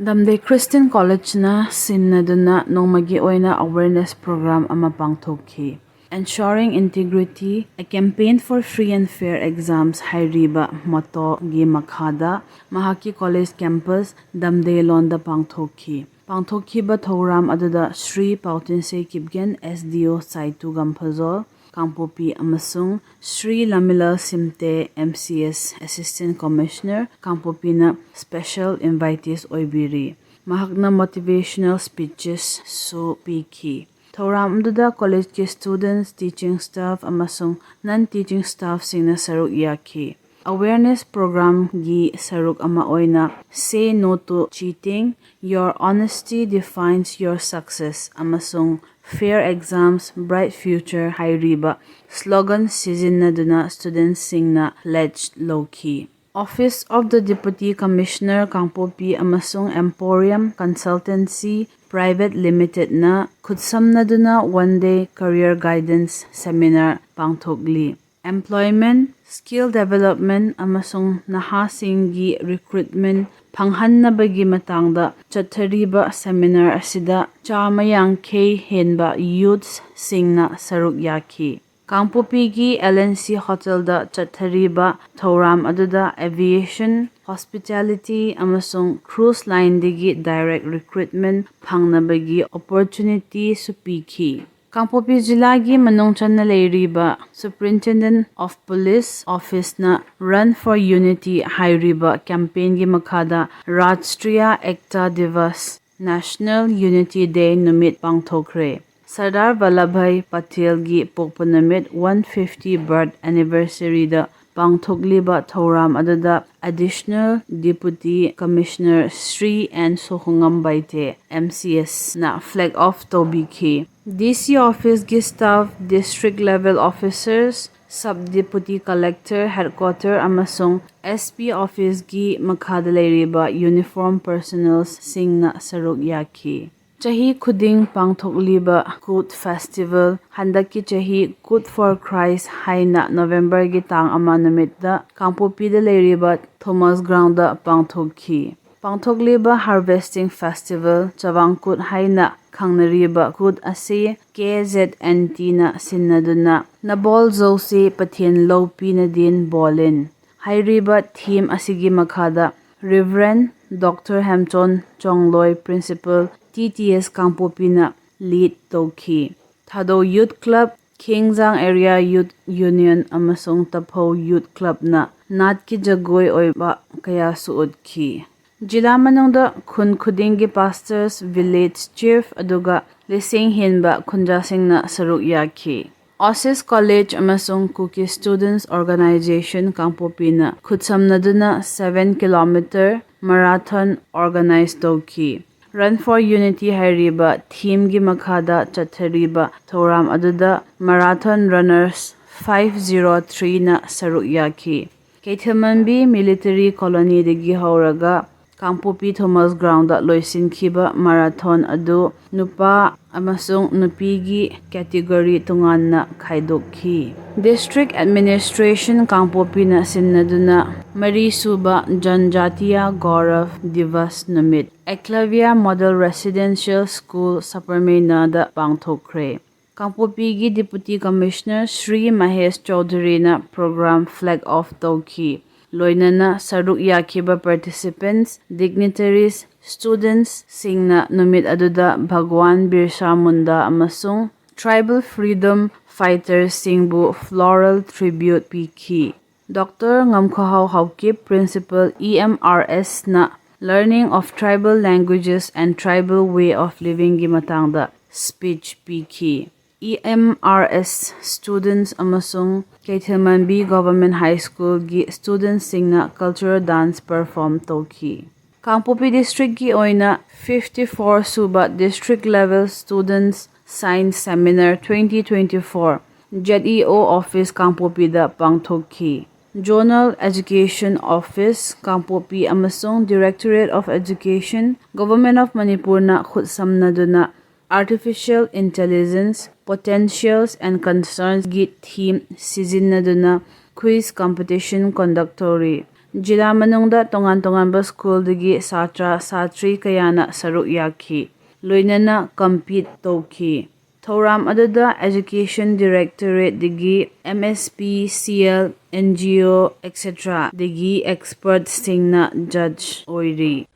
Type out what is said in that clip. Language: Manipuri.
Damde Christian College na sinnaduna nongmagi oina awareness program ama pangthokhi. Ensuring integrity, a campaign for free and fair exams hairiba motto gi makhada mahaki college campus damde londa pangthokhi. Pangthokhi ba thoram aduda Sri Pautinse Kipgen SDO Saitu Gampazol Kangpokpi amasung Sri Lamila Simte MCS Assistant Commissioner Kangpokpi na special invitees oibiri. Mahakna motivational speeches su piki. Thoram duda college ki students, teaching staff amasung non-teaching staff singna saruk yaki. Awareness program gi saruk ama oina say no to cheating, your honesty defines your success amasung fair exams, bright future hairiba slogan sizinaduna students singna pledged low-key. Office of the Deputy Commissioner Kangpokpi amasung Emporium Consultancy Private Limited na khutsamnaduna one-day career guidance seminar pangthokli. Employment, skill development amasung nahasinggi recruitment panghannabagi matangda chathariba seminar asida chamayangkei henba youths singna saruk yaki. Kangpokpi gi LNC Hotel da chathariba thoram aduda aviation, hospitality amasung cruise line digi direct recruitment phangnabagi opportunity supiki. Kangpokpi Jilla gi manungchanna leiriba Superintendent of Police Office na Run for Unity hairiba campaign gi makhada Rashtriya Ekta Divas National Unity Day numit pangthokre. Sardar Vallabhbhai Patel gi pokpanamit 150 birth anniversary da pangthokliba thoram aduda Additional Deputy Commissioner Sri N Sohungam Baite MCS na flag off tobiki. DC office gi staff, district level officers, sub-deputy collector headquarter amasung SP office gi makhada leiriba uniform personnels singna saruk yaki. Chahi khuding pangthokliba Kut Festival handaki chahi Kut for Christ haina November gi tang ama namitda Kangpokpi da leiriba Thomas Ground da pangthokhi. Pangthokliba Harvesting Festival Chawangkut haina khangnariba Kut ase KZNT na sinnaduna Nabol Jose Pathian Lopi na din bolin. Hairiba theme asigi makhada Reverend Dr. Hemchon Chongloi Principal TTS Kangpokpi na lead tokhi. Thado Youth Club, Kingzang Area Youth Union amasung Tapho Youth Club na natki jagoi oiba kaya suudki. Jilla manungda khun khudingi pastors, village chief aduga lising hinba khunjasing na saruk yaki. Osis College amasung Kuki Students Organization Kangpokpi na khutsamnaduna 7 km marathon organized tokhi. Run for Unity hairiba theme gi makhada chathariba thoram aduda marathon runners 503 na saruk yaki. Keithamanbi military colony digi hauraga Kangpokpi Thomas Ground da loisinkhiba marathon adu nupa amasung nupigi category tunganna khaidokhi. District Administration Kangpokpi na sinnaduna Mari Suba Janjatiya Gaurav Divas Numit Eklavya Model Residential School Saparmena da pangthokre. Kangpokpi gi Deputy Commissioner Sri Mahesh Chaudhary na program flag off tokhi. Loinana saruk yakiba participants, dignitaries, students singna numit aduda Bhagwan Birsa Munda amasung Tribal Freedom Fighters singbu floral tribute piki. Dr. Ngamkhaw Haukip Principal EMRS na Learning of Tribal Languages and Tribal Way of Living gi matangda speech piki. EMRS students amasung Keithamanbi Government High School gi students singna cultural dance perform tokhi. Kangpokpi district gi oina 54 suba district level students science seminar 2024 ZEO office Kangpokpi da pangthokhi. Zonal Education Office Kangpokpi amasung Directorate of Education Government of Manipur na khutsamnaduna Artificial Intelligence, Potentials and Concerns gi theme sizinaduna quiz competition conductory. Jila manungda tongan-tonganba school-dagi satra-satri kayana saruk yaki. Loinana compete tauki. Thoram aduda Education Directorate digi MSP, CL, NGO, etc. digi expert singna judge oiri.